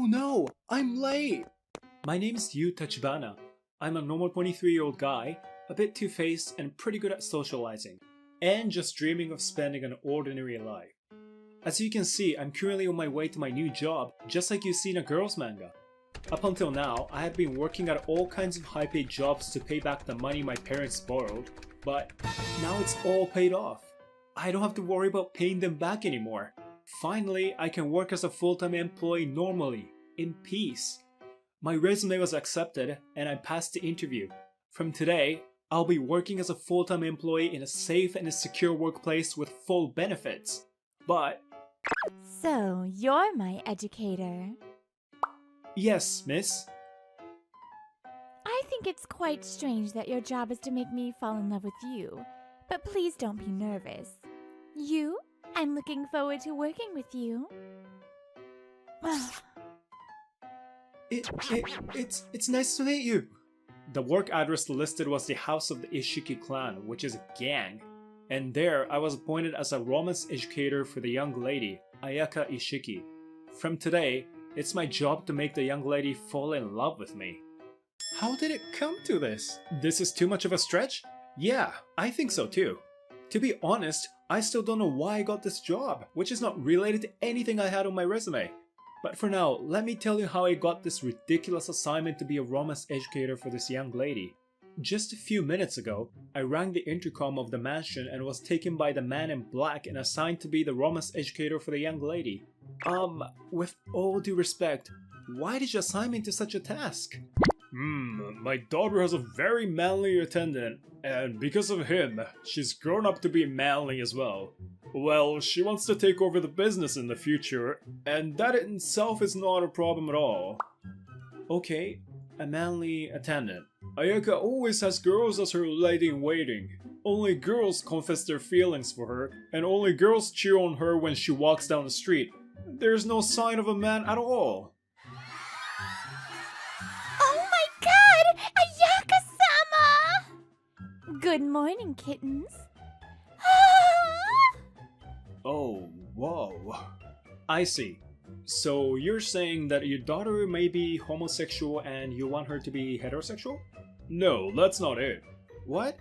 no, I'm late! My name is Yu Tachibana. I'm a normal 23-year-old guy, a bit two-faced and pretty good at socializing, and just dreaming of spending an ordinary life. As you can see, I'm currently on my way to my new job, just like you see in a girls manga. Up until now, I have been working at all kinds of high-paid jobs to pay back the money my parents borrowed, but now it's all paid off. I don't have to worry about paying them back anymore. Finally, I can work as a full-time employee normally, in peace. My resume was accepted and I passed the interview. From today, I'll be working as a full-time employee in a safe and a secure workplace with full benefits. But... So, you're my educator. Yes, miss. I think it's quite strange that your job is to make me fall in love with you. But please don't be nervous. I'm looking forward to working with you. It's nice to meet you. The work address listed was the house of the Ishiki clan, which is a gang. And there, I was appointed as a romance educator for the young lady, Ayaka Ishiki. From today, it's my job to make the young lady fall in love with me. How did it come to this? This is too much of a stretch? Yeah, I think so too. To be honest, I still don't know why I got this job, which is not related to anything I had on my resume. But for now, let me tell you how I got this ridiculous assignment to be a romance educator for this young lady. Just a few minutes ago, I rang the intercom of the mansion and was taken by the man in black and assigned to be the romance educator for the young lady. With all due respect, why did you assign me to such a task? My daughter has a very manly attendant, and because of him, she's grown up to be manly as well. Well, she wants to take over the business in the future, and that in itself is not a problem at all. Okay, a manly attendant. Ayaka always has girls as her lady-in-waiting. Only girls confess their feelings for her, and only girls cheer on her when she walks down the street. There's no sign of a man at all. Oh my god! Ayaka-sama! Good morning, kittens. Oh, whoa. I see. So you're saying that your daughter may be homosexual and you want her to be heterosexual? No, that's not it. What?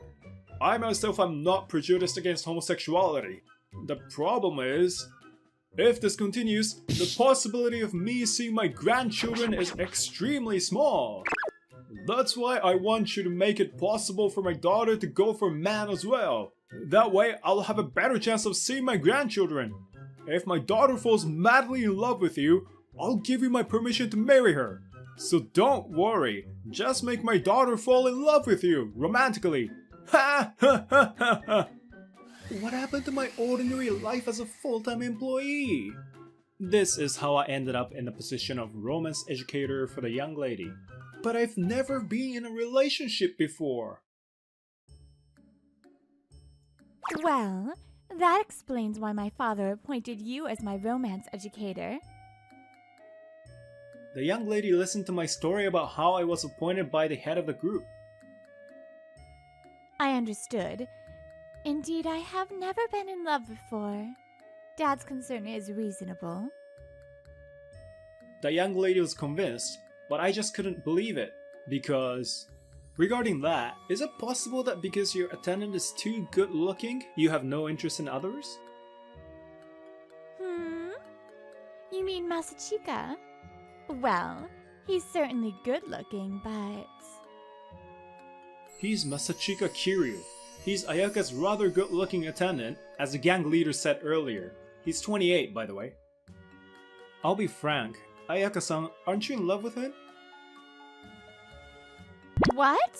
I myself am not prejudiced against homosexuality. The problem is, if this continues, the possibility of me seeing my grandchildren is extremely small. That's why I want you to make it possible for my daughter to go for man as well. That way, I'll have a better chance of seeing my grandchildren. If my daughter falls madly in love with you, I'll give you my permission to marry her. So don't worry, just make my daughter fall in love with you, romantically. Ha ha ha ha ha! What happened to my ordinary life as a full-time employee? This is how I ended up in the position of romance educator for the young lady. But I've never been in a relationship before. Well, that explains why my father appointed you as my romance educator. The young lady listened to my story about how I was appointed by the head of the group. I understood. Indeed, I have never been in love before. Dad's concern is reasonable. The young lady was convinced, but I just couldn't believe it, because... Regarding that, is it possible that because your attendant is too good looking, you have no interest in others? You mean Masachika? Well, he's certainly good looking, but... He's Masachika Kiryu. He's Ayaka's rather good looking attendant, as the gang leader said earlier. He's 28, by the way. I'll be frank, Ayaka-san, aren't you in love with him? What?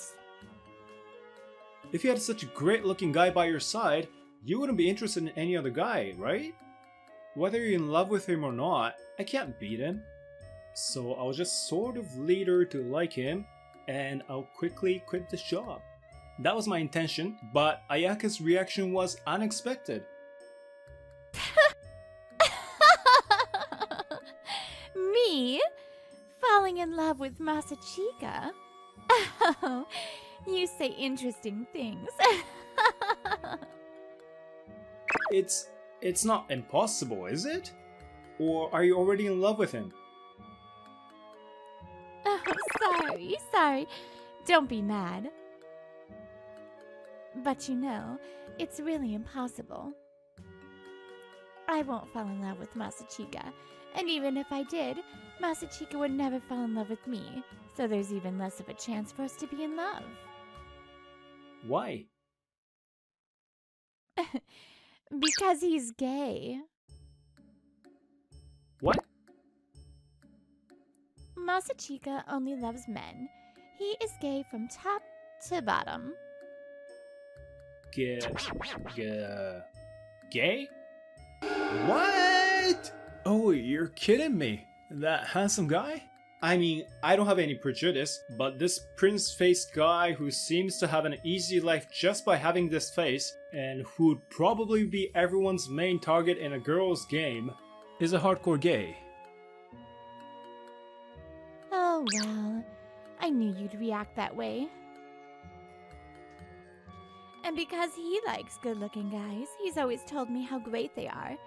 If you had such a great looking guy by your side, you wouldn't be interested in any other guy, right? Whether you're in love with him or not, I can't beat him. So I'll just sort of lead her to like him, and I'll quickly quit this job. That was my intention, but Ayaka's reaction was unexpected. Me? Falling in love with Masachika? Oh, you say interesting things. It's not impossible, is it? Or are you already in love with him? sorry. Don't be mad. But you know, it's really impossible. I won't fall in love with Masachika, and even if I did, Masachika would never fall in love with me, so there's even less of a chance for us to be in love. Why? Because he's gay. What? Masachika only loves men. He is gay from top to bottom. Gay? What? Oh, you're kidding me. That handsome guy? I mean, I don't have any prejudice, but this prince-faced guy who seems to have an easy life just by having this face, and who'd probably be everyone's main target in a girl's game, is a hardcore gay. Oh well, I knew you'd react that way. And because he likes good-looking guys, he's always told me how great they are.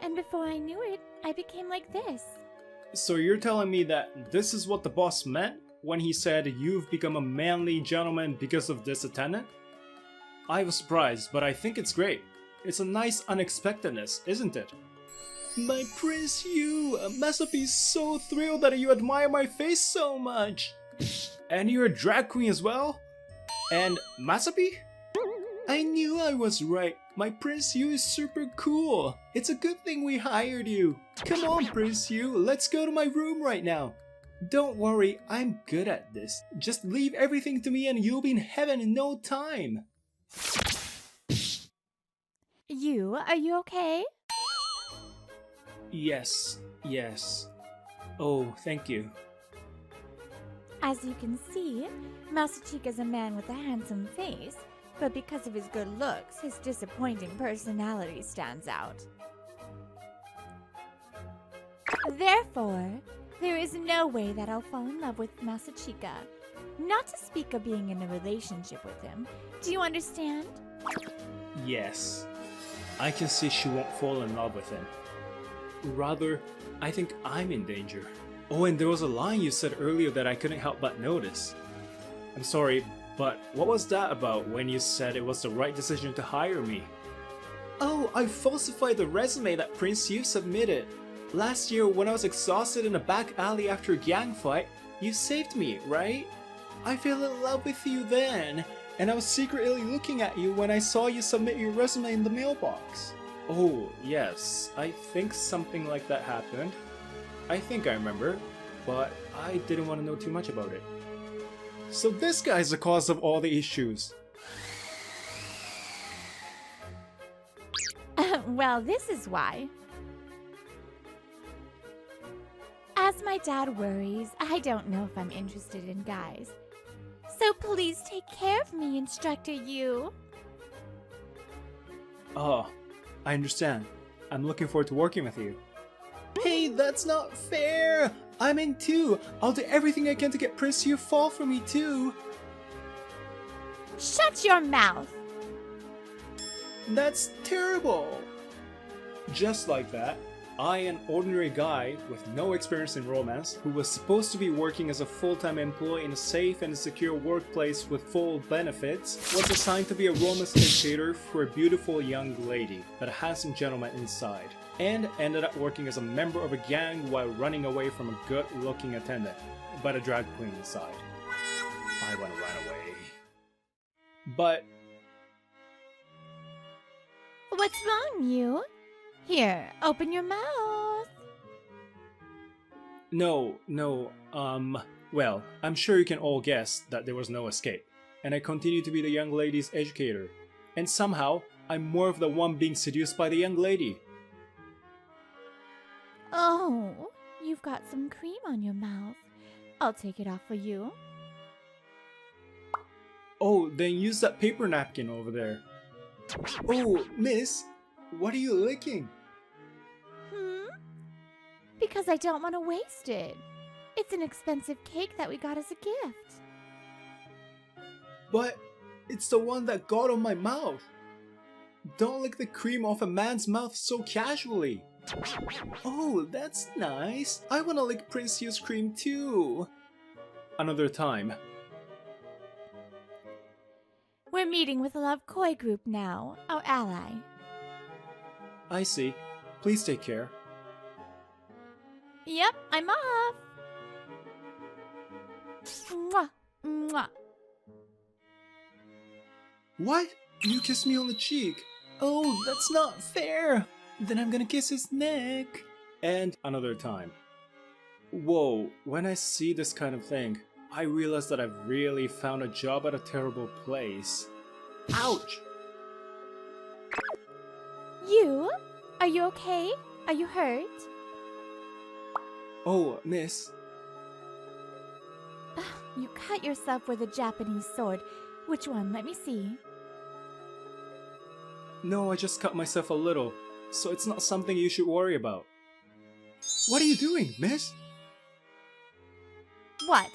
And before I knew it, I became like this. So you're telling me that this is what the boss meant when he said you've become a manly gentleman because of this attendant? I was surprised, but I think it's great. It's a nice unexpectedness, isn't it? My Prince Yu, Masapi's so thrilled that you admire my face so much. And you're a drag queen as well? And Masapi? I knew I was right. My Prince Yu is super cool. It's a good thing we hired you. Come on, Prince Yu, let's go to my room right now. Don't worry, I'm good at this. Just leave everything to me and you'll be in heaven in no time. Are you okay? Yes. Oh, thank you. As you can see, Masachika's a man with a handsome face, but because of his good looks, his disappointing personality stands out. Therefore, there is no way that I'll fall in love with Masachika. Not to speak of being in a relationship with him. Do you understand? Yes. I can see she won't fall in love with him. Rather, I think I'm in danger. Oh, and there was a line you said earlier that I couldn't help but notice. I'm sorry, but what was that about when you said it was the right decision to hire me? Oh, I falsified the resume that Prince Yu submitted. Last year when I was exhausted in a back alley after a gang fight, you saved me, right? I fell in love with you then, and I was secretly looking at you when I saw you submit your resume in the mailbox. Oh, yes, I think something like that happened. I think I remember, but I didn't want to know too much about it. So this guy's the cause of all the issues. Well, this is why. As my dad worries, I don't know if I'm interested in guys. So please take care of me, Instructor Yu. Oh, I understand. I'm looking forward to working with you. Hey, that's not fair! I'm in too! I'll do everything I can to get Prince Yu fall for me too! Shut your mouth! That's terrible! Just like that, I, an ordinary guy with no experience in romance, who was supposed to be working as a full-time employee in a safe and secure workplace with full benefits, was assigned to be a romance educator for a beautiful young lady, but a handsome gentleman inside, and ended up working as a member of a gang while running away from a good-looking attendant, but a drag queen inside. I want to run away. But... What's wrong, Yu? Here, open your mouth. No, well, I'm sure you can all guess that there was no escape, and I continue to be the young lady's educator. And somehow, I'm more of the one being seduced by the young lady. Oh, you've got some cream on your mouth. I'll take it off for you. Oh, then use that paper napkin over there. Oh, miss, what are you licking? Because I don't want to waste it. It's an expensive cake that we got as a gift. But it's the one that got on my mouth. Don't lick the cream off a man's mouth so casually. Oh, that's nice. I want to lick Prince Yu's cream too. another time. We're meeting with the Love Koi group now, our ally. I see. Please take care. Yep, I'm off. Mwah, mwah. What? You kissed me on the cheek. Oh, that's not fair. Then I'm gonna kiss his neck. And another time. Whoa, when I see this kind of thing, I realize that I've really found a job at a terrible place. Ouch! You? Are you okay? Are you hurt? Oh, miss. You cut yourself with a Japanese sword. Which one? Let me see. No, I just cut myself a little, so it's not something you should worry about. What are you doing, miss? What?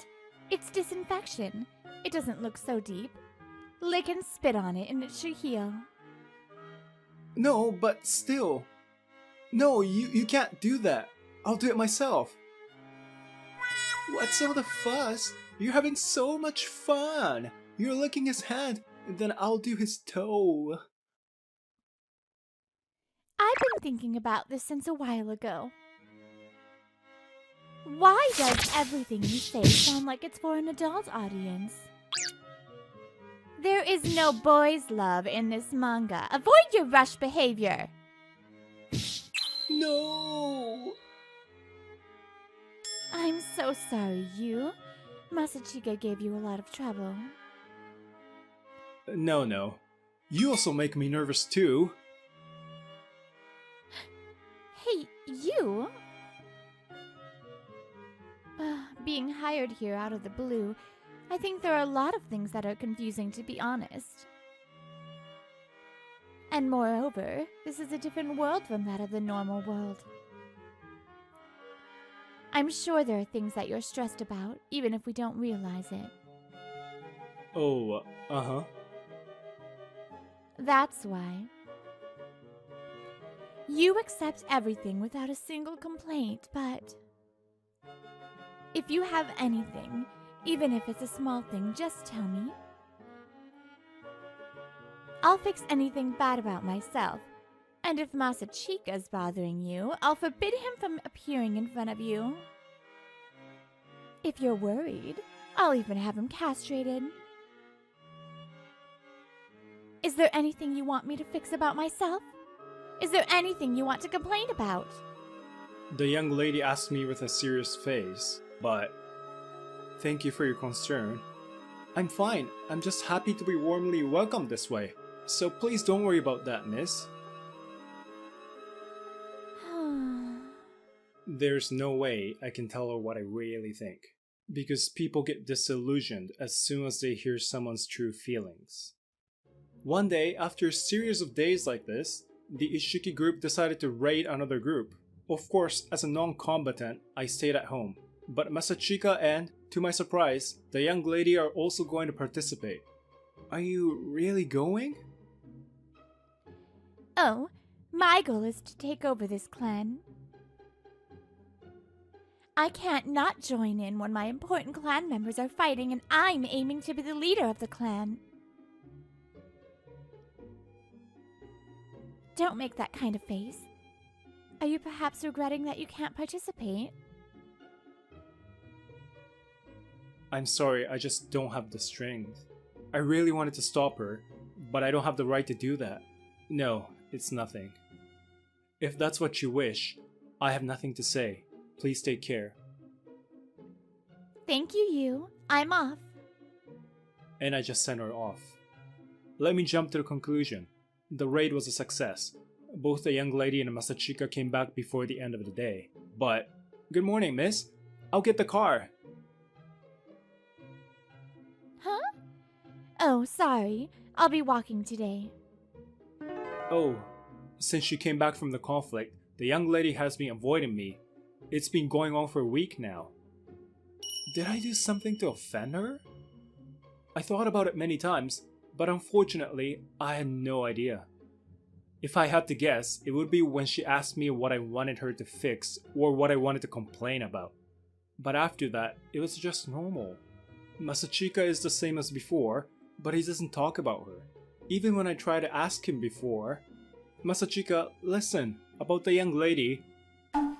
It's disinfection. It doesn't look so deep. Lick and spit on it and it should heal. No, but still. No, you can't do that. I'll do it myself. What's all the fuss? You're having so much fun. You're licking his hand, and then I'll do his toe. I've been thinking about this since a while ago. Why does everything you say sound like it's for an adult audience? There is no boys' love in this manga. Avoid your rush behavior. No! I'm so sorry, you. Masachika gave you a lot of trouble. No. You also make me nervous too. Hey, you! Being hired here out of the blue, I think there are a lot of things that are confusing, to be honest. And moreover, this is a different world from that of the normal world. I'm sure there are things that you're stressed about, even if we don't realize it. Oh, uh-huh. That's why. You accept everything without a single complaint, but if you have anything, even if it's a small thing, just tell me. I'll fix anything bad about myself. And if Masachika's bothering you, I'll forbid him from appearing in front of you. If you're worried, I'll even have him castrated. Is there anything you want me to fix about myself? Is there anything you want to complain about? The young lady asked me with a serious face, but thank you for your concern. I'm fine. I'm just happy to be warmly welcomed this way. So please don't worry about that, miss. There's no way I can tell her what I really think, because people get disillusioned as soon as they hear someone's true feelings. One day, after a series of days like this, the Ishiki group decided to raid another group. Of course, as a non-combatant, I stayed at home. But Masachika and, to my surprise, the young lady are also going to participate. Are you really going? Oh, my goal is to take over this clan. I can't not join in when my important clan members are fighting and I'm aiming to be the leader of the clan. Don't make that kind of face. Are you perhaps regretting that you can't participate? I'm sorry, I just don't have the strength. I really wanted to stop her, but I don't have the right to do that. No, it's nothing. If that's what you wish, I have nothing to say. Please take care. Thank you, you. I'm off. And I just sent her off. Let me jump to the conclusion. The raid was a success. Both the young lady and Masachika came back before the end of the day. But, good morning, miss. I'll get the car. Huh? Oh, sorry. I'll be walking today. Oh, since she came back from the conflict, the young lady has been avoiding me. It's been going on for a week now. Did I do something to offend her? I thought about it many times, but unfortunately, I had no idea. If I had to guess, it would be when she asked me what I wanted her to fix or what I wanted to complain about. But after that, it was just normal. Masachika is the same as before, but he doesn't talk about her. Even when I try to ask him before, Masachika, listen, about the young lady.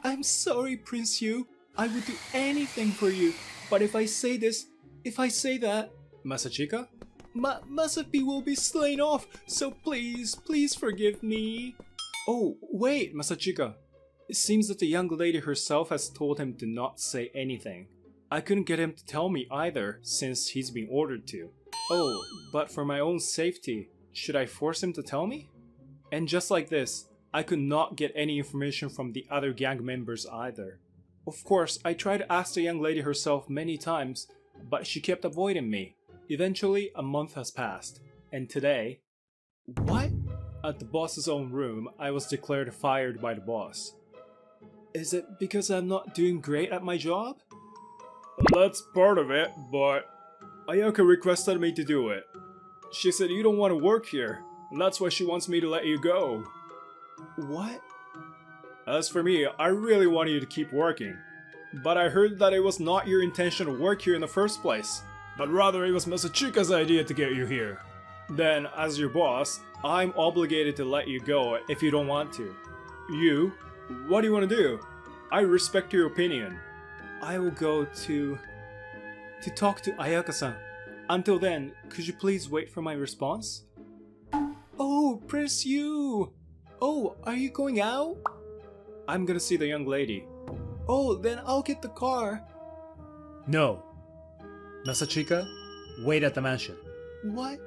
I'm sorry, Prince Yu. I would do anything for you, but if I say this, if I say that, Masachika? Masapi will be slain off, so please forgive me. Oh, wait, Masachika. It seems that the young lady herself has told him to not say anything. I couldn't get him to tell me either, since he's been ordered to. Oh, but for my own safety, should I force him to tell me? And just like this, I could not get any information from the other gang members either. Of course, I tried to ask the young lady herself many times, but she kept avoiding me. Eventually, a month has passed, and today... What? At the boss's own room, I was declared fired by the boss. Is it because I'm not doing great at my job? That's part of it, but Ayaka requested me to do it. She said you don't want to work here, and that's why she wants me to let you go. What? As for me, I really want you to keep working. But I heard that it was not your intention to work here in the first place, but rather it was Masachika's idea to get you here. Then, as your boss, I'm obligated to let you go if you don't want to. You? What do you want to do? I respect your opinion. I will go to talk to Ayaka-san. Until then, could you please wait for my response? Oh, Prince Yu! Oh, are you going out? I'm gonna see the young lady. Oh, then I'll get the car. No. Masachika, wait at the mansion. What?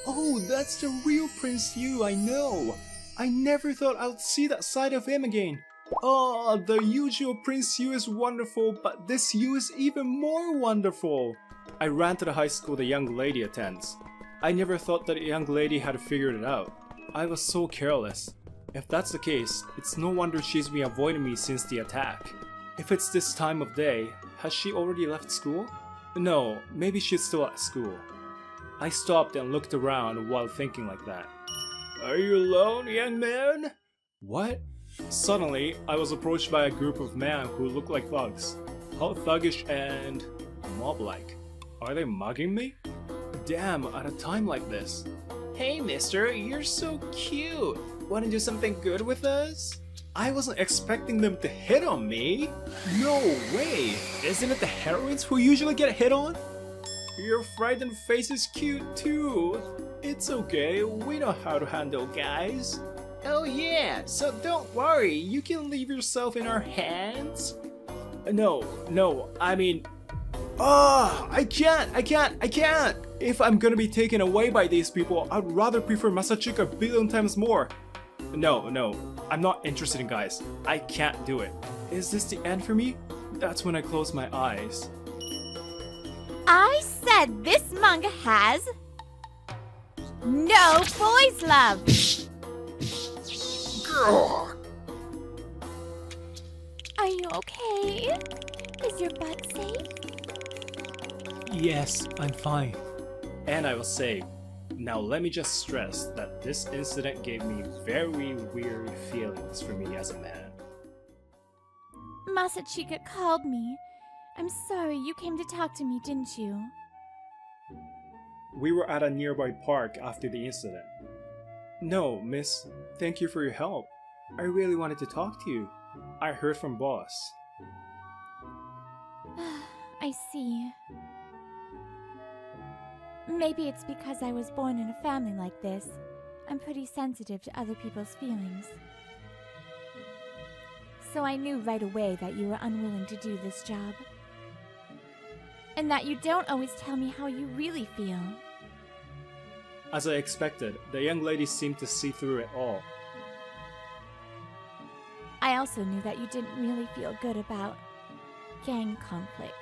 Oh, that's the real Prince Yu, I know. I never thought I'd see that side of him again. Oh, the usual Prince Yu is wonderful, but this Yu is even more wonderful. I ran to the high school the young lady attends. I never thought that a young lady had figured it out. I was so careless. If that's the case, it's no wonder she's been avoiding me since the attack. If it's this time of day, has she already left school? No, maybe she's still at school. I stopped and looked around while thinking like that. Are you alone, young man? What? Suddenly, I was approached by a group of men who looked like thugs. How thuggish and mob-like. Are they mugging me? Damn, at a time like this. Hey mister, you're so cute. Wanna do something good with us? I wasn't expecting them to hit on me. No way. Isn't it the heroines who usually get hit on? Your frightened face is cute too. It's okay, we know how to handle guys. Oh yeah, so don't worry, you can leave yourself in our hands. No, I mean... I can't! If I'm gonna be taken away by these people, I'd rather prefer Masachika a billion times more. No, I'm not interested in guys. I can't do it. Is this the end for me? That's when I close my eyes. I said this manga has no boys' love. Are you okay? Is your butt safe? Yes, I'm fine. And I was saved. Now let me just stress that this incident gave me very weird feelings for me as a man. Masachika called me. I'm sorry, you came to talk to me, didn't you? We were at a nearby park after the incident. No, miss, thank you for your help. I really wanted to talk to you. I heard from boss. I see. Maybe it's because I was born in a family like this. I'm pretty sensitive to other people's feelings. So I knew right away that you were unwilling to do this job. And that you don't always tell me how you really feel. As I expected, the young lady seemed to see through it all. I also knew that you didn't really feel good about gang conflicts.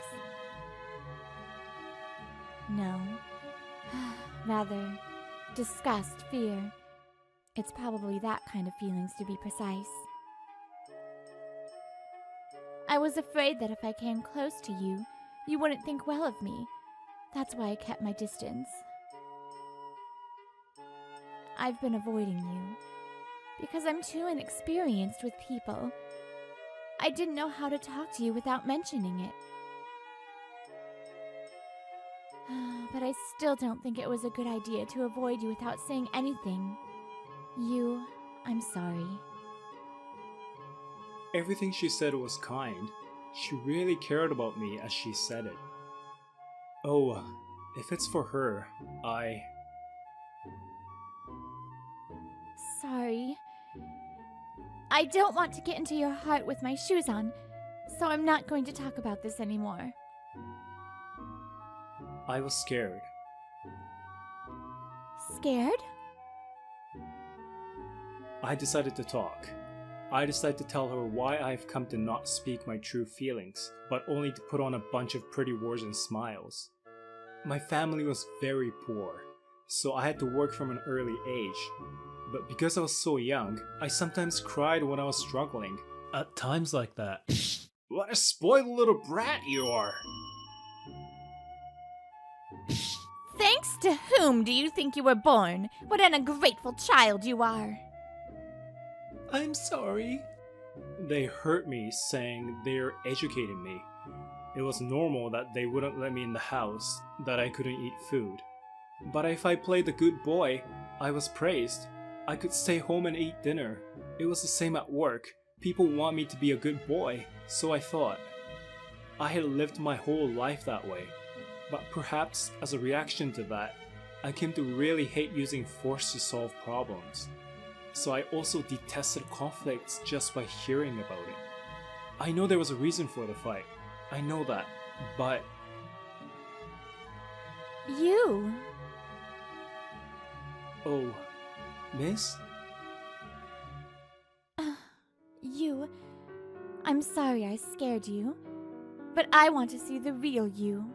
No. Rather, disgust, fear. It's probably that kind of feelings, to be precise. I was afraid that if I came close to you, you wouldn't think well of me. That's why I kept my distance. I've been avoiding you because I'm too inexperienced with people. I didn't know how to talk to you without mentioning it. but I still don't think it was a good idea to avoid you without saying anything. I'm sorry. Everything she said was kind. She really cared about me as she said it. Oh, if it's for her, Sorry. I don't want to get into your heart with my shoes on, so I'm not going to talk about this anymore. I was scared. Scared? I decided to talk. I decided to tell her why I've come to not speak my true feelings, but only to put on a bunch of pretty words and smiles. My family was very poor, so I had to work from an early age. But because I was so young, I sometimes cried when I was struggling. At times like that. What a spoiled little brat you are! Thanks to whom do you think you were born? What an ungrateful child you are! I'm sorry. They hurt me, saying they're educating me. It was normal that they wouldn't let me in the house, that I couldn't eat food. But if I played the good boy, I was praised. I could stay home and eat dinner. It was the same at work. People want me to be a good boy, so I thought. I had lived my whole life that way. But perhaps as a reaction to that, I came to really hate using force to solve problems. So I also detested conflicts just by hearing about it. I know there was a reason for the fight. I know that, but... You? Oh, miss? I'm sorry I scared you, but I want to see the real you.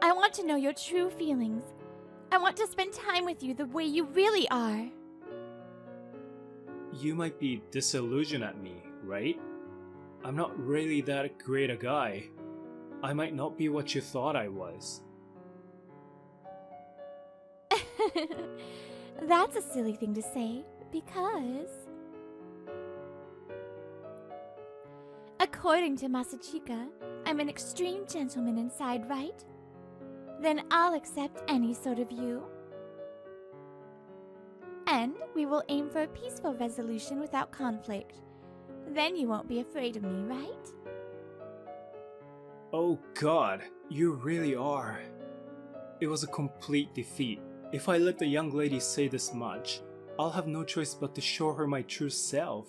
I want to know your true feelings. I want to spend time with you the way you really are. You might be disillusioned at me, right? I'm not really that great a guy. I might not be what you thought I was. That's a silly thing to say, because... according to Masachika, I'm an extreme gentleman inside, right? Then I'll accept any sort of you. And we will aim for a peaceful resolution without conflict. Then you won't be afraid of me, right? Oh God, you really are. It was a complete defeat. If I let the young lady say this much, I'll have no choice but to show her my true self.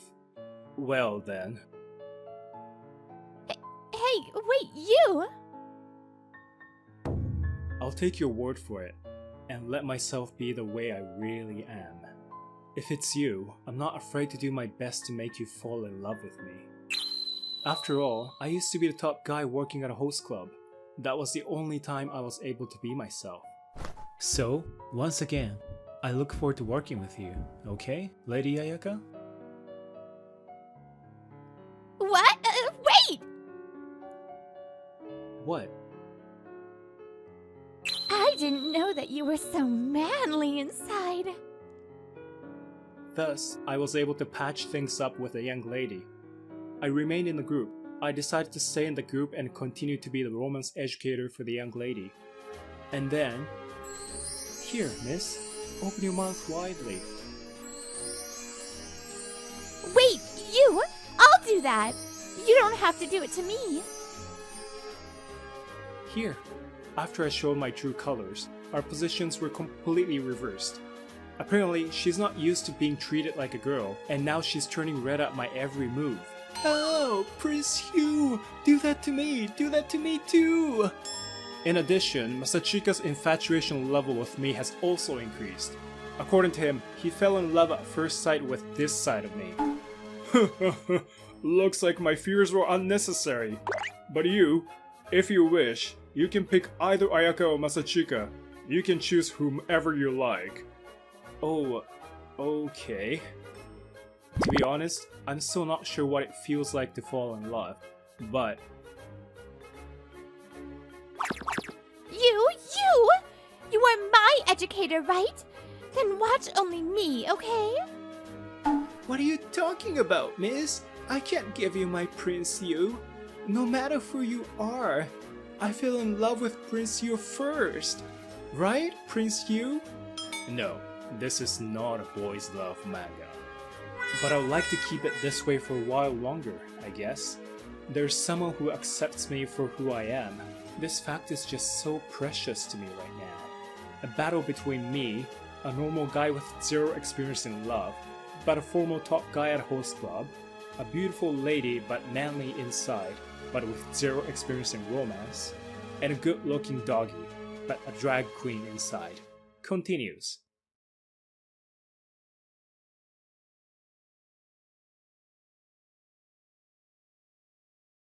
Well then. Hey, wait, you! I'll take your word for it, and let myself be the way I really am. If it's you, I'm not afraid to do my best to make you fall in love with me. After all, I used to be the top guy working at a host club. That was the only time I was able to be myself. So, once again, I look forward to working with you, okay, Lady Ayaka? What? Wait! What? I didn't know that you were so manly inside. Thus, I was able to patch things up with a young lady. I remained in the group. I decided to stay in the group and continue to be the romance educator for the young lady. And then... Here, miss. Open your mouth widely. Wait, you? I'll do that. You don't have to do it to me. Here. After I showed my true colors, our positions were completely reversed. Apparently, she's not used to being treated like a girl, and now she's turning red at my every move. Oh, Prince Hugh! Do that to me! Do that to me too! In addition, Masachika's infatuation level with me has also increased. According to him, he fell in love at first sight with this side of me. Looks like my fears were unnecessary. But you, if you wish, you can pick either Ayaka or Masachika. You can choose whomever you like. Oh, okay. To be honest, I'm still not sure what it feels like to fall in love, but... You are my educator, right? Then watch only me, okay? What are you talking about, miss? I can't give you my Prince Hugh. No matter who you are. I fell in love with Prince Yu first. Right, Prince Yu? No, this is not a boys' love manga. But I would like to keep it this way for a while longer, I guess. There's someone who accepts me for who I am. This fact is just so precious to me right now. A battle between me, a normal guy with zero experience in love, but a formal top guy at host club, a beautiful lady but manly inside, but with zero experience in romance, and a good-looking doggy, but a drag queen inside, continues.